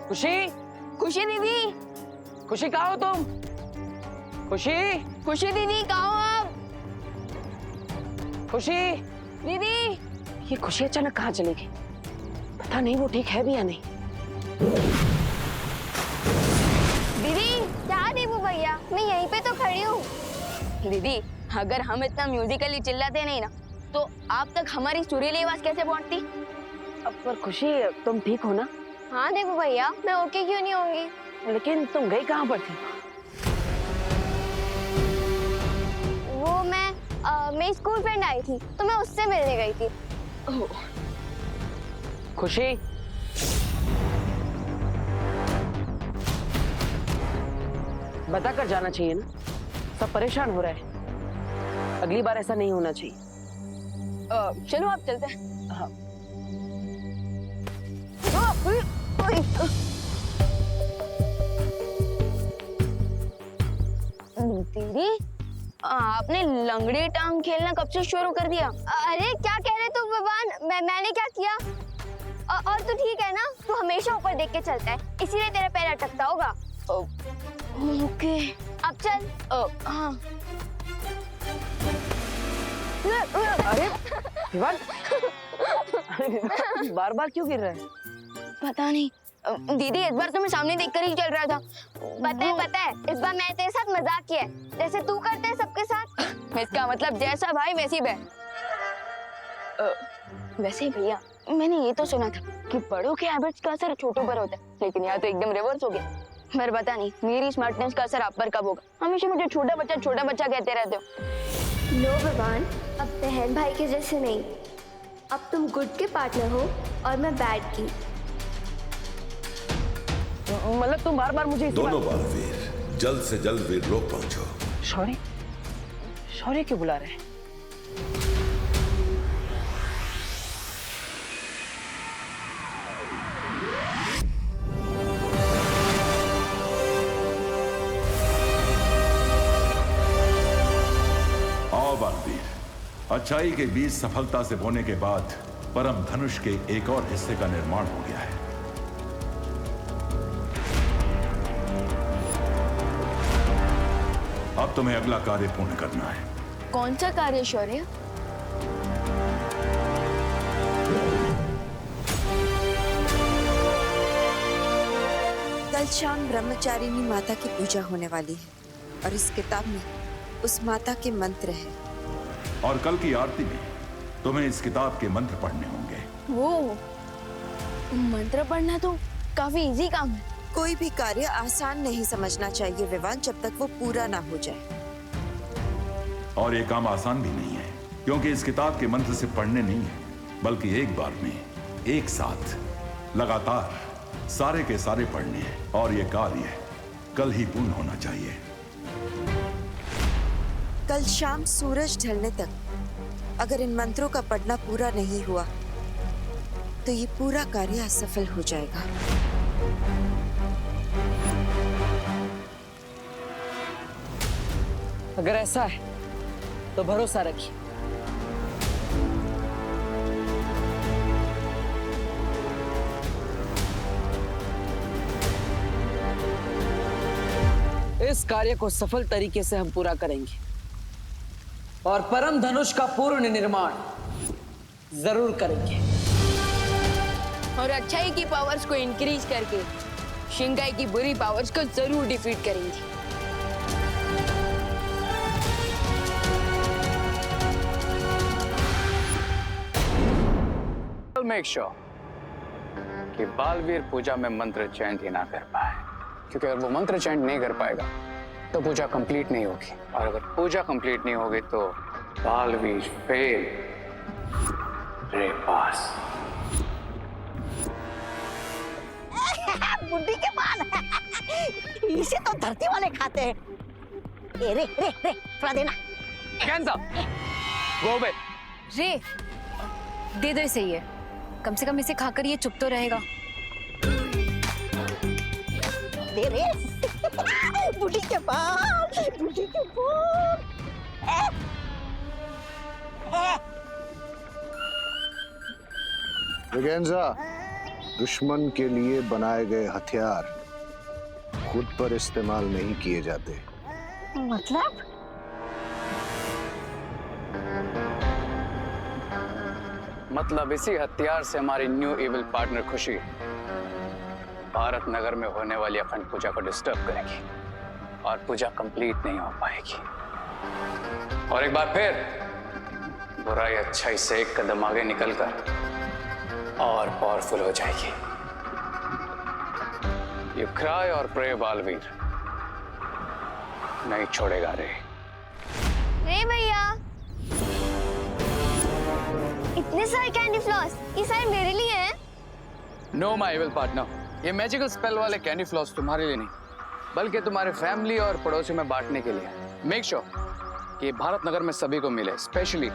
खुशी, खुशी दीदी, खुशी कहाँ हो तुम? खुशी, खुशी दीदी कहाँ हो आप? खुशी, दीदी, ये खुशी अचानक कहाँ चली गई? पता नहीं वो ठीक है भी या नहीं। दीदी क्या दीपू भैया, मैं यहीं पे तो खड़ी हूँ। दीदी अगर हम इतना म्यूजिकली चिल्लाते नहीं ना तो आप तक हमारी सुरीली आवाज कैसे पहुंचती? अब पर खुशी तुम ठीक हो ना? हाँ दीपू भैया, मैं ओके क्यों नहीं होंगी? लेकिन तुम गई कहाँ पर थी? वो मेरी स्कूल फ्रेंड आई थी तो मैं उससे मिलने गई थी। खुशी, बता कर जाना चाहिए ना, सब परेशान हो रहे हैं। अगली बार ऐसा नहीं होना चाहिए। चलो आप चलते हैं। हाँ। दीदी आपने लंगड़ी टांग खेलना कब से शुरू कर दिया? अरे क्या कह रहे तू भगवान, मैंने क्या किया? और तू ठीक है ना? तू हमेशा ऊपर देख के चलता है इसीलिए तेरा पैर अटकता होगा। ओके अब चल। हाँ। अरे विवान, बार बार क्यों गिर रहा है? पता नहीं दीदी, इस बार तो मैं सामने देखकर ही चल रहा था। पता है इस बार मैंने तेरे साथ मजाक किया है, जैसे तू करते है सबके साथ। इसका मतलब जैसा भाई वैसी बहन। वैसे भैया मैंने ये तो सुना था कि बड़ों के हैबिट्स का असर छोटों पर होता है, लेकिन यहाँ तो एकदम रिवर्स हो गया। पर पता नहीं मेरी स्मार्टनेस का असर आप पर कब होगा। हमेशा मुझे छोटा बच्चा कहते रहते हो। नो भगवान, अब बहन भाई के जैसे नहीं। अब तुम गुड के पार्टनर हो और मैं बैड की। मतलब तुम बार बार मुझे दोनों बालवीर जल्द से जल्द वीरलोक पहुंचो। शौर्य, शौर्य क्यों बुला रहे हैं? आओ बालवीर, अच्छाई के बीज सफलता से बोने के बाद परम धनुष के एक और हिस्से का निर्माण हो गया है। अब तुम्हें अगला कार्य पूर्ण करना है। कौन सा कार्य शौर्य? कल शाम ब्रह्मचारिणी माता की पूजा होने वाली है और इस किताब में उस माता के मंत्र हैं। और कल की आरती में तुम्हें इस किताब के मंत्र पढ़ने होंगे। वो मंत्र पढ़ना तो काफी इजी काम है। कोई भी कार्य आसान नहीं समझना चाहिए विवान, जब तक वो पूरा ना हो जाए। और ये काम आसान भी नहीं है, क्योंकि इस किताब के मंत्र सिर्फ पढ़ने नहीं है, बल्कि एक बार में एक साथ लगातार सारे के सारे पढ़ने हैं। और ये कार्य कल ही पूर्ण होना चाहिए। कल शाम सूरज ढलने तक अगर इन मंत्रों का पढ़ना पूरा नहीं हुआ तो ये पूरा कार्य असफल हो जाएगा। अगर ऐसा है तो भरोसा रखिए। इस कार्य को सफल तरीके से हम पूरा करेंगे और परम धनुष का पूर्ण निर्माण जरूर करेंगे। और अच्छाई की पावर्स को इंक्रीज करके शिंगाई की बुरी पावर्स को जरूर डिफीट करेंगे। मेक श्योर कि बालवीर पूजा में मंत्र चैंट ही ना कर पाए, क्योंकि अगर वो मंत्र चैंट नहीं कर पाएगा तो पूजा कंप्लीट नहीं होगी, और अगर पूजा कंप्लीट नहीं होगी तो बालवीर फेल। रे पास बुड्ढी के बाल इसे तो धरती वाले खाते हैं। रे रे रे थोड़ा देना। कैंसर गोबे रे दे दो इसे, ये कम से कम इसे खाकर ये चुप तो रहेगा। दे रे बुड्ढी के बाल, बुड्ढी के बाल। Vaganza, दुश्मन के लिए बनाए गए हथियार खुद पर इस्तेमाल नहीं किए जाते। मतलब इसी हथियार से हमारी न्यू इविल पार्टनर खुशी भारत नगर में होने वाली अखंड पूजा को डिस्टर्ब करेगी और पूजा कंप्लीट नहीं हो पाएगी। और एक बार फिर बुराई अच्छाई से एक कदम आगे निकलकर और पावरफुल हो जाएगी। यू क्राई और प्रे बालवीर, नहीं छोड़ेगा रे। रे भैया, इतने सारे कैंडी फ्लॉस, ये सारे मेरे लिए हैं? नो माय इविल पार्टनर, ये मैजिकल स्पेल वाले कैंडी फ्लॉस तुम्हारे लिए नहीं, बल्कि तुम्हारे फैमिली और पड़ोसियों में बांटने के लिए। मेक श्योर कि भारत नगर में सभी को मिले, स्पेशली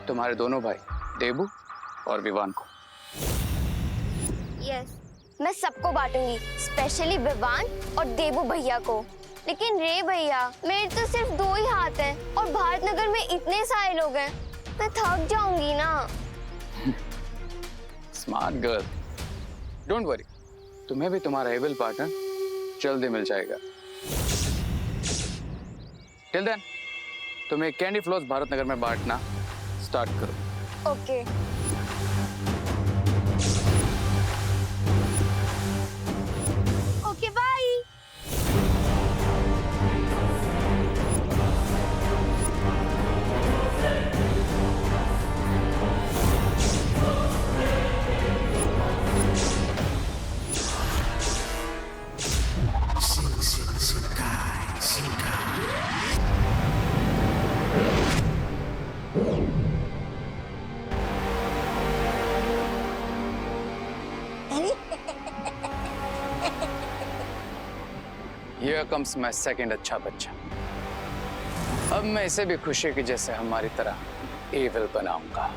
तुम्हारे दोनों भाई देबू और विवान को। यस, मैं सबको बांटूंगी, स्पेशली विवान और देबू भैया को। लेकिन रे भैया, मेरे तो सिर्फ 2 ही हाथ हैं और भारत नगर में इतने सारे लोग हैं, मैं थक जाऊंगी ना। स्मार्ट गर्ल, डोंट वरी, तुम्हें भी तुम्हारा एविल पार्टनर जल्दी मिल जाएगा। टिल देन तुम्हें कैंडी फ्लॉस भारत नगर में बांटना स्टार्ट करो। Okay. Okay bye. Here comes my second अच्छा बच्चा। अब मैं इसे भी खुशी की जैसे हमारी तरह एविल बनाऊंगा।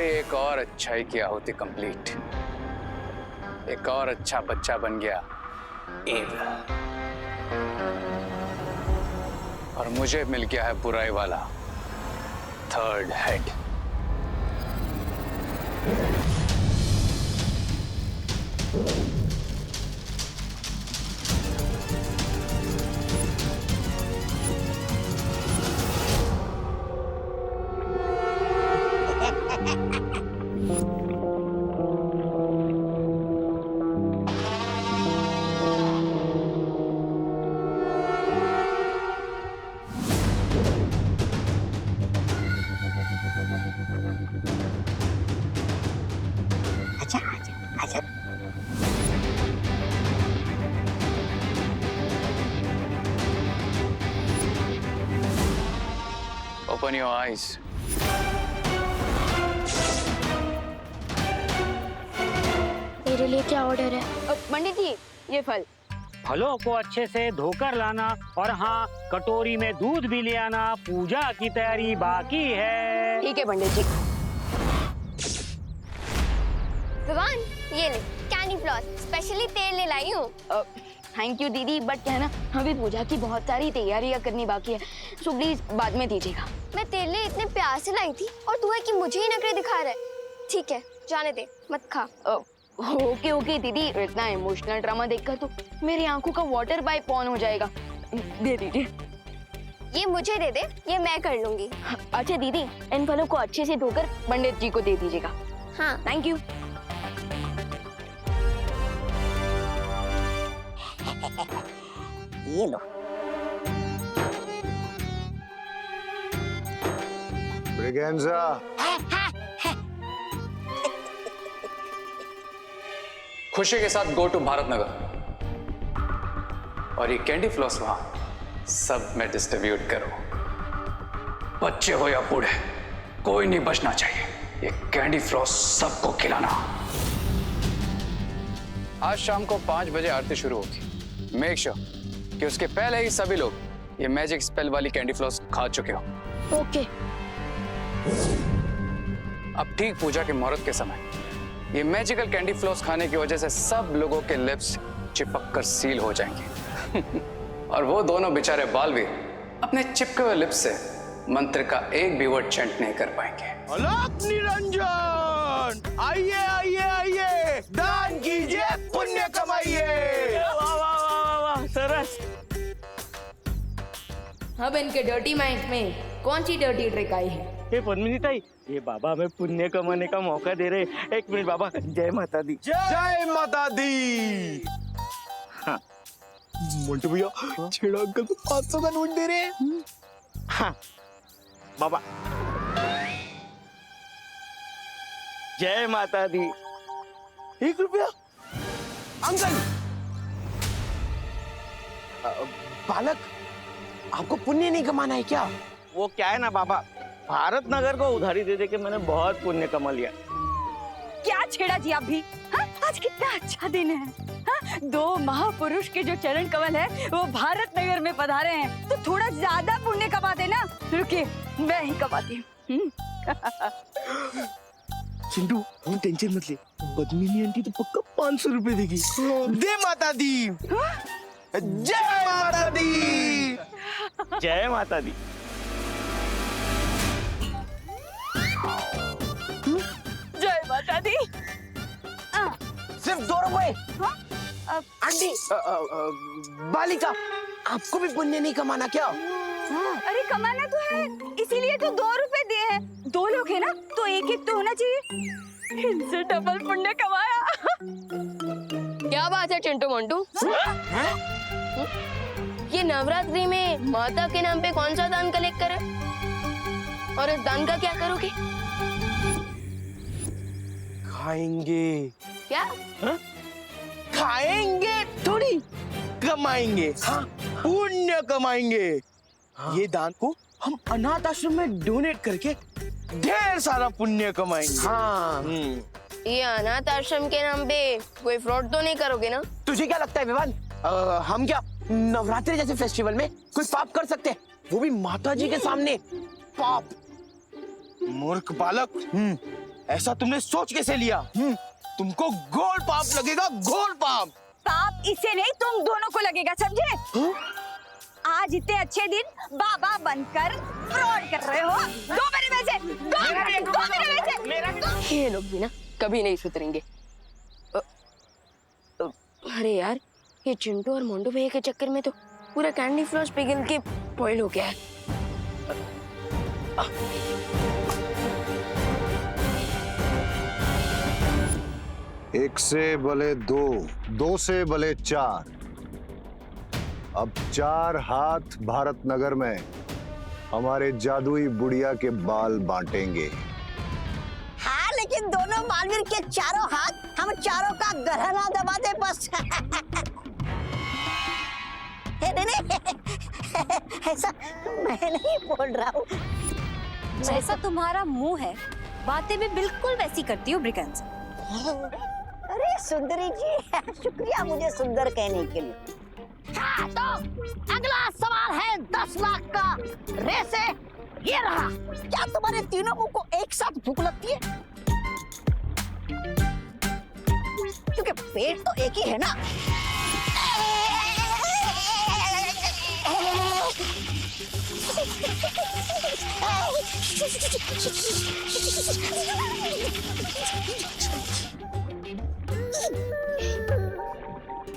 एक और अच्छाई की आहुति कंप्लीट। एक और अच्छा बच्चा बन गया एविल, और मुझे मिल गया है बुराई वाला third head. Open your eyes. मेरे लिए क्या ऑर्डर है? पंडित जी, ये फल। फलों को अच्छे से धोकर लाना, और हाँ, कटोरी में दूध भी ले आना। पूजा की तैयारी बाकी है। ठीक है पंडित जी। विवान, ये ले कैंडी फ्लॉस, स्पेशली तेल ले लाई हूँ। थैंक यू दीदी, बट क्या है ना, अभी पूजा की बहुत सारी तैयारियां करनी बाकी है, सो प्लीज बाद में दीजिएगा। मैं तेल ले इतने प्यार से लाई थी और तू है कि मुझे ही नखरे दिखा रहा है। ठीक है, जाने दे, मत खा। ओके ओके दीदी, इतना इमोशनल ड्रामा देखकर तो मेरी आंखों का वाटर पाइप ऑन हो जाएगा। दे दीजिए। ये मुझे दे दे, ये मैं कर लूंगी। अच्छा दीदी, इन फलों को अच्छे से धोकर पंडित जी को दे दीजिएगा। हाँ, थैंक यू। ये लो। ब्रिगेंजा, खुशी के साथ गो टू भारत नगर और ये कैंडी फ्लॉस वहां सब में डिस्ट्रीब्यूट करो। बच्चे हो या बूढ़े, कोई नहीं बचना चाहिए। ये कैंडी फ्लॉस सबको खिलाना। आज शाम को 5 बजे आरती शुरू होगी। मेक श्योर कि उसके पहले ही सभी लोग ये मैजिक स्पेल वाली कैंडी फ्लॉस खा चुके हो। ओके। अब ठीक पूजा के मुहूर्त के समय ये मैजिकल कैंडी फ्लॉस खाने की वजह से सब लोगों के लिप्स चिपक कर सील हो जाएंगे और वो दोनों बेचारे बालवीर अपने चिपके हुए लिप्स से मंत्र का एक भी वर्ड चैंट नहीं कर पाएंगे। अलग निरंजन, आइए आइए आइए, दान कीजिए, पुण्य कमाइए। वाह वाह वाह वाह, सरस। अब इनके डर्टी माइंड में कौन सी डर्टी ट्रिक आई है? ये पद्मिनी ताई, ये बाबा हमें पुण्य कमाने का मौका दे रहे। एक मिनट बाबा, जय माता दी। जय माता दी। हाँ मोंटू भैया, छेड़ा अंकल को 500 का नोट दे रहे हैं। हाँ बाबा, जय माता दी। 1 रुपया। अंकल, बालक, आपको पुण्य नहीं कमाना है क्या? वो क्या है ना बाबा, भारत नगर को उधारी दे दे के मैंने बहुत पुण्य कमा लिया। क्या छेड़ा जी आप भी? हाँ? आज कितना अच्छा दिन है। हाँ? 2 महापुरुष के जो चरण कमल है वो भारत नगर में पधारे हैं, तो थोड़ा ज्यादा पुण्य कमाते ना। रुकिए, मैं ही कमाती हूँ। चिंटू, तुम टेंशन मत ले, पद्मिनी आंटी तो पक्का 500 रुपए देगी। दे माता दी। जय माता दी। जय माता दी। जय माता दी। सिर्फ 2 रुपए। आंटी, बालिका, आपको भी पुण्य नहीं कमाना क्या? अरे कमाना तो है, इसीलिए तो 2 रुपए दिए हैं। 2 लोग हैं ना, तो एक तो होना चाहिए। इनसे डबल पुण्य कमाया। क्या बात है चिंटू मोंटू? ये नवरात्रि में माता के नाम पे कौन सा दान कलेक्ट करे और इस दान का क्या करोगे? खाएंगे। क्या? खाएंगे थोड़ी, कमाएंगे। हाँ, पुण्य कमाएंगे। हाँ। ये दान को हम अनाथ आश्रम में डोनेट करके ढेर सारा पुण्य कमाएंगे। हाँ। ये अनाथ आश्रम के नाम पे कोई फ्रॉड तो नहीं करोगे ना? तुझे क्या लगता है विवान, हम क्या नवरात्रि जैसे फेस्टिवल में कोई पाप कर सकते हैं? वो भी माता जी के सामने। पाप? मूर्ख बालक, ऐसा तुमने सोच कैसे लिया? तुमको घोर पाप लगेगा, घोर पाप। पाप इसे नहीं, तुम दोनों को लगेगा, समझे? आज इतने अच्छे दिन बाबा बनकर फ्रॉड कर रहे हो। दो मेरे में से, दो मेरे में से। ये लोग भी ना कभी नहीं सुधरेंगे। अरे यार, ये चिंटू और मोंटू भैया के चक्कर में तो पूरा कैंडी फ्लॉस पिघल के बॉयल हो गया है। एक से भले 2, 2 से भले 4। अब 4 हाथ भारत नगर में हमारे जादुई बुढ़िया के बाल बांटेंगे। हाँ, लेकिन दोनों बालवीर के चारों हाथ हम चारों का गहना दबा दे बस। नहीं, ऐसा मैं नहीं बोल रहा हूँ। जैसा तुम्हारा मुंह है, बातें भी बिल्कुल वैसी करती हो ब्रिगेंजा। अरे सुंदरी जी, शुक्रिया मुझे सुंदर कहने के लिए। हाँ, तो अगला सवाल है 10 लाख का। रेस है, ये रहा। क्या तुम्हारे तीनों मुंह को एक साथ भूख लगती है? क्योंकि पेट तो एक ही है ना।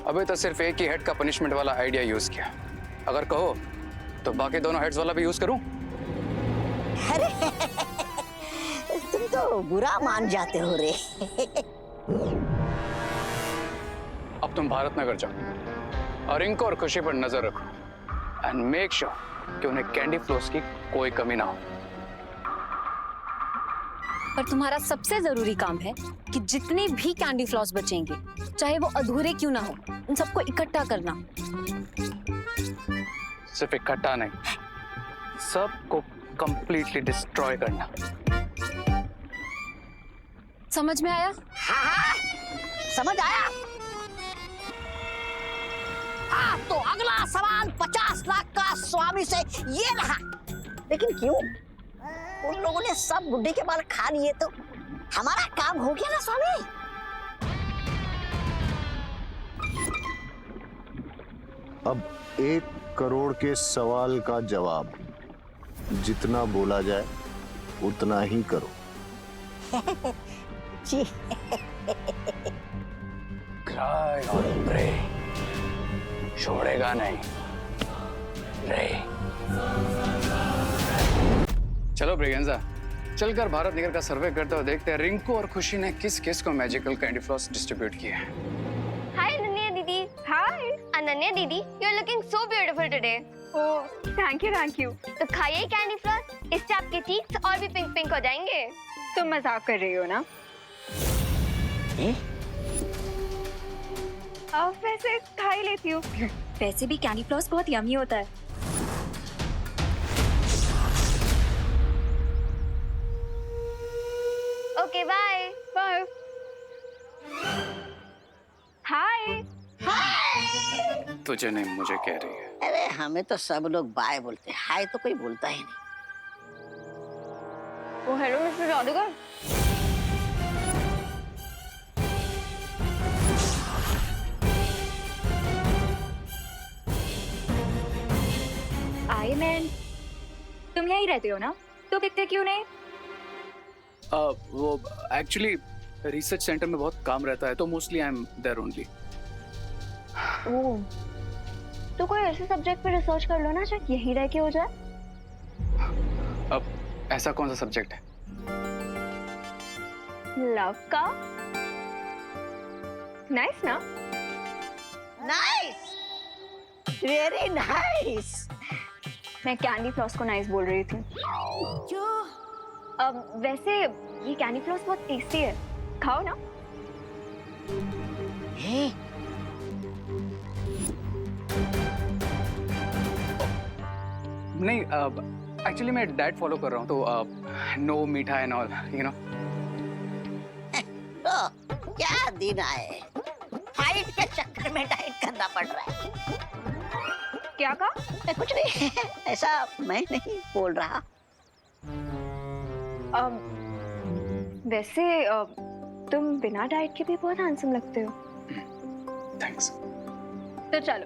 अबे तो सिर्फ एक ही हेड का पनिशमेंट वाला आइडिया यूज किया। अगर कहो तो बाकी दोनों हेड्स वाला भी यूज करूं? अरे तुम तो बुरा मान जाते हो रे। अब तुम भारत नगर जाओ और इनको और खुशी पर नजर रखो एंड मेक श्योर कि उन्हें कैंडी फ्लोस की कोई कमी ना हो। पर तुम्हारा सबसे जरूरी काम है कि जितने भी कैंडी फ्लॉस बचेंगे, चाहे वो अधूरे क्यों ना हो, उन सबको इकट्ठा करना। सिर्फ इकट्ठा नहीं, सबको कंप्लीटली डिस्ट्रॉय करना। समझ में आया? हाँ हाँ, समझ आया। हाँ, तो अगला सवाल 50 लाख का स्वामी से ये रहा, लेकिन क्यों? उन लोगों ने सब बुड्ढे के बाल खा लिए तो हमारा काम हो गया ना स्वामी। अब 1 करोड़ के सवाल का जवाब जितना बोला जाए उतना ही करो। जी। क्राई और प्रे, छोड़ेगा नहीं रे। चलो ब्रिगेंजा, चलकर भारत नगर का सर्वे करते हुए देखते हैं रिंकू और खुशी ने किस किस को मैजिकल कैंडी फ्लॉस डिस्ट्रीब्यूट किया है। हाय अनन्या दीदी। हाय अनन्या दीदी, you are looking so beautiful today. Oh thank you. तो खाइए कैंडी फ्लॉस, इससे आपके चीक्स और भी पिंक पिंक हो जाएंगे। तुम मजाक कर रही हो ना? अब वैसे खा ही लेती हूँ। वैसे भी कैंडी फ्लॉस बहुत यम्मी होता है। Okay bye bye. हाय। तुझे नहीं, मुझे कह रही है। अरे हमें तो सब लोग बाय बोलते हैं, हाय तो कोई बोलता ही नहीं। ओ हेलो मिस्टर जादूगर। आई मैन, तुम यहीं रहते हो ना? तो दिखते क्यों नहीं? वो एक्चुअली रिसर्च सेंटर में बहुत काम रहता है, तो mostly I am there only. Oh, तो कोई ऐसे सब्जेक्ट पे रिसर्च कर लो ना जो यहीं रह के हो जाए। अब ऐसा कौन सा सब्जेक्ट है? लव का। नाइस ना? Nice, very nice. मैं कैंडी फ्लॉस को नाइस बोल रही थी। अब वैसे ये कैंडी फ्लॉस बहुत टेस्टी है, खाओ ना। नहीं, एक्चुअली मैं डाइट फॉलो कर रहा हूँ, तो नो मीठा एंड ऑल, यू नो। तो क्या दिन आए, फाइट के चक्कर में डाइट करना पड़ रहा है। क्या कहा? कुछ नहीं, ऐसा मैं नहीं बोल रहा। वैसे तुम बिना डाइट के भी बहुत हैंडसम लगते हो। थैंक्स। तो चलो।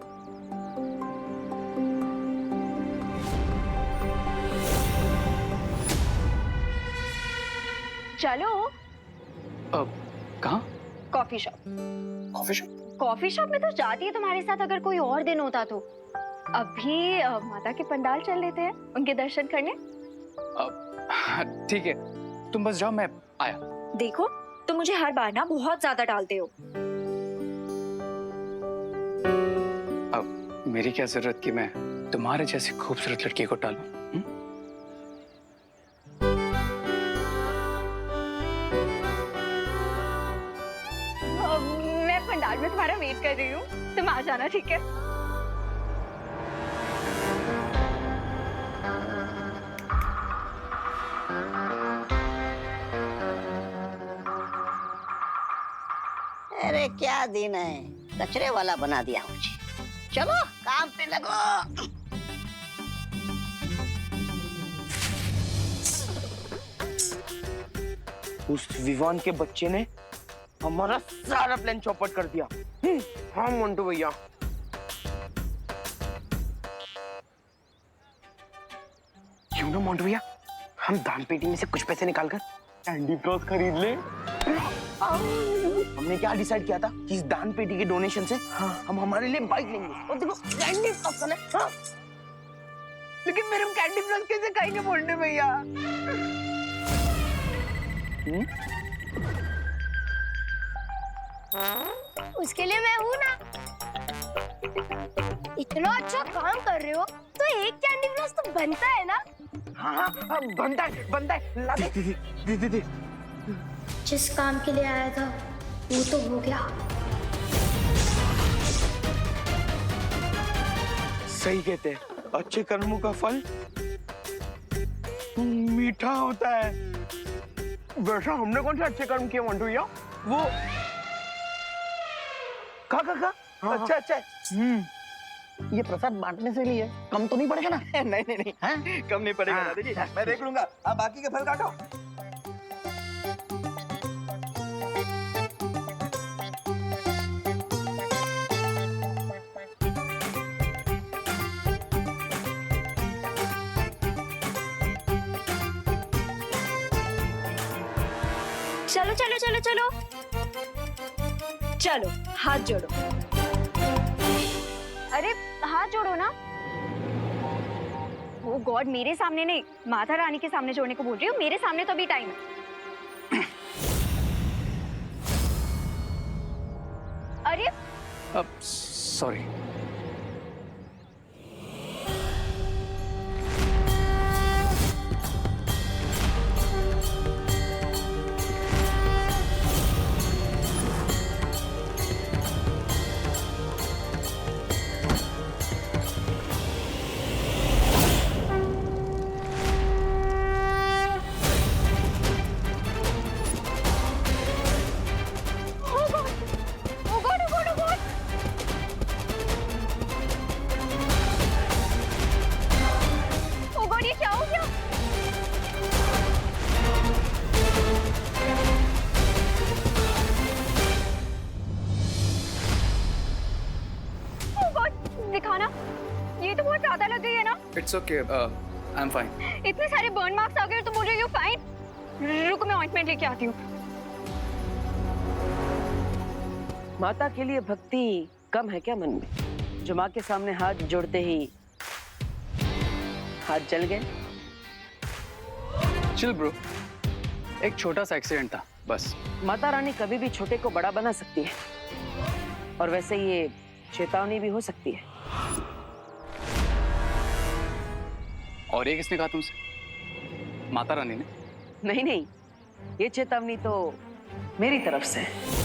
चलो। कहाँ? Coffee shop. Coffee shop? Coffee shop में तो जाती है तुम्हारे साथ अगर कोई और दिन होता तो। अभी माता के पंडाल चल लेते हैं, उनके दर्शन करने। ठीक है, तुम बस जाओ, मैं आया। देखो, तुम मुझे हर बार ना बहुत ज्यादा डालते हो। अब मेरी क्या जरूरत कि मैं तुम्हारे जैसी खूबसूरत लड़की को टालूं? मैं पंडाल में तुम्हारा वेट कर रही हूँ, तुम आ जाना, ठीक है? अरे क्या दिन है, कचरे वाला बना दिया मुझे। चलो काम पे लगो। उस विवान के बच्चे ने हमारा सारा प्लान चौपट कर दिया। हाँ मोंटू भैया। क्यों ना मोंटू भैया, हम दान पेटी में से कुछ पैसे निकालकर कैंडी फ्लॉस खरीद ले। हमने क्या डिसाइड किया था कि इस दान पेटी के डोनेशन से हम हमारे लिए बाइक लेंगे और देखो कैंडी फ्लॉस है। हाँ? लेकिन मेरे हम कैंडी फ्लॉस कैसे खाएंगे मोंटू भैया? उसके लिए मैं हूँ ना। इतना अच्छा काम कर रहे हो तो एक कैंडी फ्लॉस तो बनता है ना? हाँ हाँ बनता है ला दे। दीदी जिस काम के लिए आया था वो तो हो गया। सही कहते हैं, अच्छे कर्मों का फल मीठा होता है। वैसा हमने कौन से अच्छे कर्म किए मंटू भैया? वो का अच्छा अच्छा। ये प्रसाद बांटने से लिए कम तो नहीं पड़ेगा ना? नहीं नहीं नहीं, कम नहीं पड़ेगा दादाजी, मैं देख लूंगा। आप बाकी के फल काटो। चलो चलो चलो चलो चलो, हाथ जोड़ो। अरे हाथ जोड़ो ना। ओ गॉड, मेरे सामने नहीं, माता रानी के सामने जोड़ने को बोल रही हूँ। मेरे सामने तो अभी टाइम है। अरे सॉरी। दिखाना, ये तो बहुत ज्यादा लग गई है ना। It's okay, I am fine. इतने सारे बर्न मार्क्स आ गए तो बोल रही हो फाइन? रुको, मैं ऑइंटमेंट लेके आती हूँ। माता के लिए भक्ति कम है क्या मन में, जो माँ के सामने हाथ जोड़ते ही हाथ जल गए? चिल ब्रो, एक छोटा सा एक्सीडेंट था बस। माता रानी कभी भी छोटे को बड़ा बना सकती है, और वैसे ये चेतावनी भी हो सकती है। और ये किसने कहा तुमसे? माता रानी ने? नहीं नहीं, ये चेतावनी तो मेरी तरफ से है।